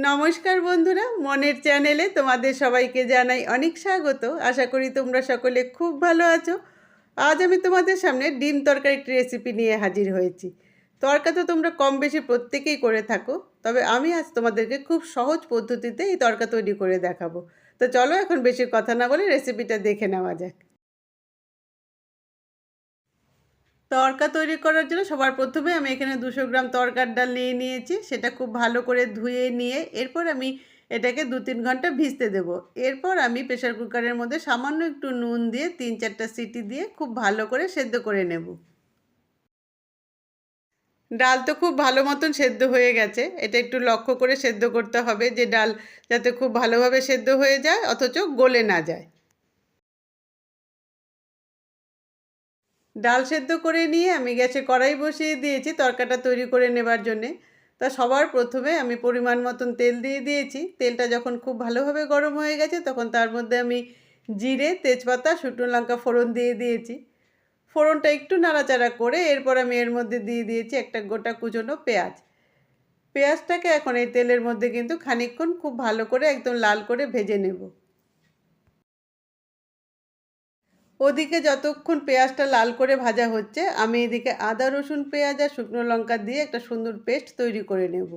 নমস্কার বন্ধুরা, মনের চ্যানেলে তোমাদের সবাইকে জানাই অনেক স্বাগত। আশা করি তোমরা সকলে খুব ভালো আছো। আজ আমি তোমাদের সামনে ডিম তরকারি একটি রেসিপি নিয়ে হাজির হয়েছি। তরকা তো তোমরা কম বেশি প্রত্যেকেই করে থাকো, তবে আমি আজ তোমাদেরকে খুব সহজ পদ্ধতিতে এই তরকা তৈরি করে দেখাবো। তো চলো এখন বেশি কথা না বলে রেসিপিটা দেখে নেওয়া যাক। তরকা তৈরি করার জন্য সবার প্রথমে আমি এখানে 200 গ্রাম তরকার ডাল নিয়ে নিয়েছি। সেটা খুব ভালো করে ধুয়ে নিয়ে এরপর আমি এটাকে 2-3 ঘন্টা ভিজতে দেব। এরপর আমি প্রেসার কুকারের মধ্যে সামান্য একটু নুন দিয়ে 3-4টা সিটি দিয়ে খুব ভালো করে সেদ্ধ করে নেব। ডাল তো খুব ভালো মতন সেদ্ধ হয়ে গেছে। এটা একটু লক্ষ্য করে সেদ্ধ করতে হবে যে ডাল যাতে খুব ভালোভাবে সেদ্ধ হয়ে যায় অথচ গলে না যায়। ডাল সেদ্ধ করে নিয়ে আমি গ্যাসে কড়াই বসিয়ে দিয়েছি তরকাটা তৈরি করে নেবার জন্যে। তা সবার প্রথমে আমি পরিমাণ মতন তেল দিয়ে দিয়েছি। তেলটা যখন খুব ভালোভাবে গরম হয়ে গেছে তখন তার মধ্যে আমি জিরে, তেজপাতা, শুকনো লঙ্কা ফোড়ন দিয়ে দিয়েছি। ফোড়নটা একটু নাড়াচাড়া করে এরপর আমি এর মধ্যে দিয়ে দিয়েছি একটা গোটা কুচনো পেঁয়াজ। পেঁয়াজটাকে এখন এই তেলের মধ্যে কিন্তু খানিকক্ষণ খুব ভালো করে একদম লাল করে ভেজে নেব। ওদিকে যতক্ষণ পেঁয়াজটা লাল করে ভাজা হচ্ছে আমি এদিকে আদা রসুন পেঁয়াজ আর শুকনো লঙ্কা দিয়ে একটা সুন্দর পেস্ট তৈরি করে নেব।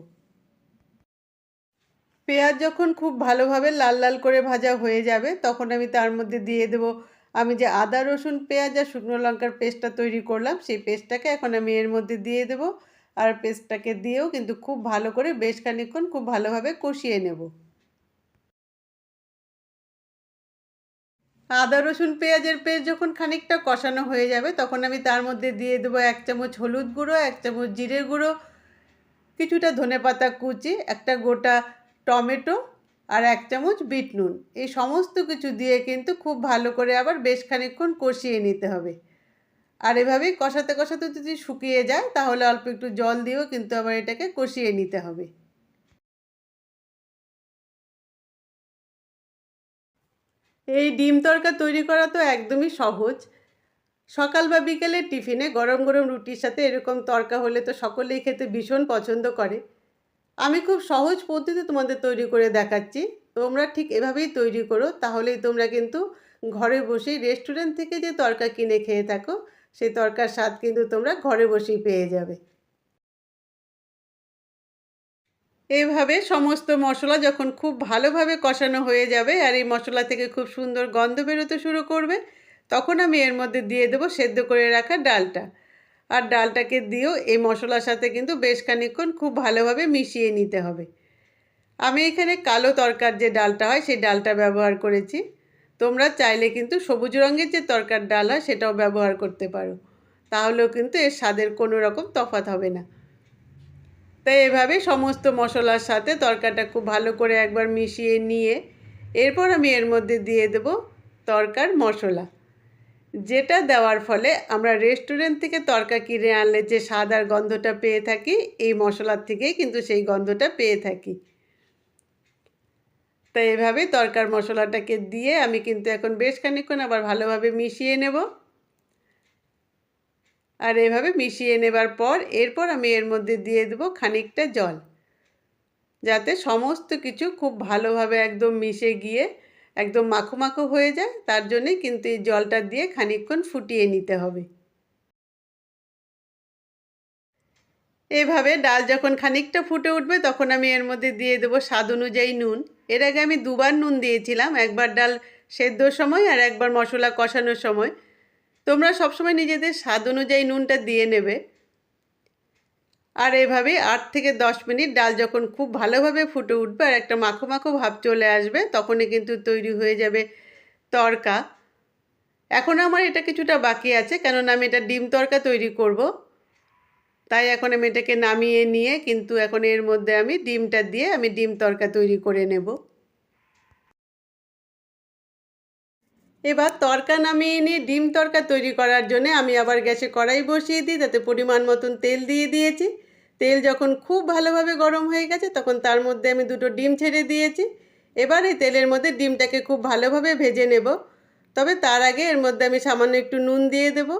পেঁয়াজ যখন খুব ভালোভাবে লাল লাল করে ভাজা হয়ে যাবে তখন আমি তার মধ্যে দিয়ে দেব আমি যে আদা রসুন পেঁয়াজ আর শুকনো লঙ্কার পেস্টটা তৈরি করলাম সেই পেস্টটাকে এখন আমি এর মধ্যে দিয়ে দেব। আর পেস্টটাকে দিয়েও কিন্তু খুব ভালো করে বেশ খানিকক্ষণ খুব ভালোভাবে কষিয়ে নেব। আদা রসুন পেঁয়াজের পেস্ট যখন খানিকটা কষানো হয়ে যাবে তখন আমি তার মধ্যে দিয়ে দেবো 1 চামচ হলুদ গুঁড়ো, 1 চামচ জিরের গুঁড়ো, কিছুটা ধনেপাতা কুচি, একটা গোটা টমেটো আর 1 চামচ বিট নুন। এই সমস্ত কিছু দিয়ে কিন্তু খুব ভালো করে আবার বেশ খানিকক্ষণ কষিয়ে নিতে হবে। আর এভাবেই কষাতে কষাতে যদি শুকিয়ে যায় তাহলে অল্প একটু জল দিয়েও কিন্তু আবার এটাকে কষিয়ে নিতে হবে। এই ডিম তড়কা তৈরি করা তো একদমই সহজ। সকাল বা বিকেলে টিফিনে গরম গরম রুটির সাথে এরকম তড়কা হলে তো সকলেই খেতে ভীষণ পছন্দ করে। আমি খুব সহজ পদ্ধতিতে তোমাদের তৈরি করে দেখাচ্ছি। তোমরা ঠিক এভাবেই তৈরি করো, তাহলেই তোমরা কিন্তু ঘরে বসেই রেস্টুরেন্ট থেকে যে তড়কা কিনে খেয়ে থাকো সেই তড়কার স্বাদ কিন্তু তোমরা ঘরে বসেই পেয়ে যাবে। এইভাবে সমস্ত মশলা যখন খুব ভালোভাবে কষানো হয়ে যাবে আর এই মশলা থেকে খুব সুন্দর গন্ধ বেরোতে শুরু করবে তখন আমি এর মধ্যে দিয়ে দেবো সেদ্ধ করে রাখা ডালটা। আর ডালটাকে দিয়েও এই মশলার সাথে কিন্তু বেশ খানিকক্ষণ খুব ভালোভাবে মিশিয়ে নিতে হবে। আমি এখানে কালো তরকার যে ডালটা হয় সেই ডালটা ব্যবহার করেছি। তোমরা চাইলে কিন্তু সবুজ রঙের যে তরকার ডাল হয় সেটাও ব্যবহার করতে পারো, তাহলেও কিন্তু এর স্বাদের কোনো রকম তফাৎ হবে না। তাই এভাবে সমস্ত মশলার সাথে তরকাটা খুব ভালো করে একবার মিশিয়ে নিয়ে এরপর আমি এর মধ্যে দিয়ে দেব তরকার মশলা, যেটা দেওয়ার ফলে আমরা রেস্টুরেন্ট থেকে তরকা কিনে আনলে যে স্বাদ আর গন্ধটা পেয়ে থাকি এই মশলার থেকেই কিন্তু সেই গন্ধটা পেয়ে থাকি। তাই এভাবে তরকার মশলাটাকে দিয়ে আমি কিন্তু এখন বেশ খানিকক্ষণ আবার ভালোভাবে মিশিয়ে নেব। আর এভাবে মিশিয়ে নেবার পর এরপর আমি এর মধ্যে দিয়ে দেব খানিকটা জল, যাতে সমস্ত কিছু খুব ভালোভাবে একদম মিশে গিয়ে একদম মাখো মাখো হয়ে যায়। তার জন্যে কিন্তু এই জলটা দিয়ে খানিকক্ষণ ফুটিয়ে নিতে হবে। এভাবে ডাল যখন খানিকটা ফুটে উঠবে তখন আমি এর মধ্যে দিয়ে দেবো স্বাদ অনুযায়ী নুন। এর আগে আমি দুবার নুন দিয়েছিলাম, একবার ডাল সেদ্ধর সময় আর একবার মশলা কষানোর সময়। তোমরা সবসময় নিজেদের স্বাদ অনুযায়ী নুনটা দিয়ে নেবে। আর এভাবে 8 থেকে 10 মিনিট ডাল যখন খুব ভালোভাবে ফুটে উঠবে আর একটা মাখো মাখো ভাব চলে আসবে তখনই কিন্তু তৈরি হয়ে যাবে তড়কা। এখন আমার এটা কিছুটা বাকি আছে, কেননা আমি এটা ডিম তড়কা তৈরি করব। তাই এখন আমি এটাকে নামিয়ে নিয়ে কিন্তু এখন এর মধ্যে আমি ডিমটা দিয়ে আমি ডিম তড়কা তৈরি করে নেব। এবার তড়কা নামিয়ে নিয়ে ডিম তড়কা তৈরি করার জন্য আমি আবার গ্যাসে কড়াই বসিয়ে দিই, তাতে পরিমাণ মতন তেল দিয়ে দিয়েছি। তেল যখন খুব ভালোভাবে গরম হয়ে গেছে তখন তার মধ্যে আমি দুটো ডিম ছেড়ে দিয়েছি। এবার এই তেলের মধ্যে ডিমটাকে খুব ভালোভাবে ভেজে নেব, তবে তার আগে এর মধ্যে আমি সামান্য একটু নুন দিয়ে দেব।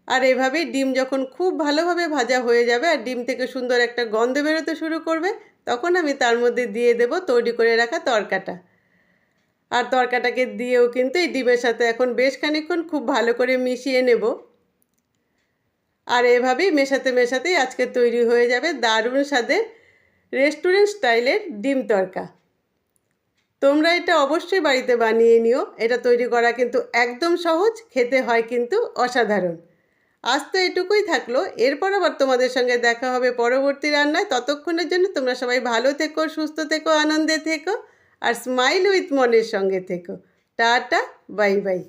আর এভাবেই ডিম যখন খুব ভালোভাবে ভাজা হয়ে যাবে আর ডিম থেকে সুন্দর একটা গন্ধ বেরোতে শুরু করবে তখন আমি তার মধ্যে দিয়ে দেব তৈরি করে রাখা তড়কাটা। আর তড়কাটাকে দিয়েও কিন্তু এই ডিমের সাথে এখন বেশ খানিকক্ষণ খুব ভালো করে মিশিয়ে নেব। আর এভাবেই মেশাতে মেশাতেই আজকে তৈরি হয়ে যাবে দারুণ স্বাদের রেস্টুরেন্ট স্টাইলের ডিম তড়কা। তোমরা এটা অবশ্যই বাড়িতে বানিয়ে নিও। এটা তৈরি করা কিন্তু একদম সহজ, খেতে হয় কিন্তু অসাধারণ। আজ তো এটুকুই থাকলো, এরপর আবার তোমাদের সঙ্গে দেখা হবে পরবর্তী রান্নায়। ততক্ষণের জন্য তোমরা সবাই ভালো থেকো, সুস্থ থেকো, আনন্দে থেকো আর স্মাইল উইথ মনের সঙ্গে থেকো। Tata, bye bye.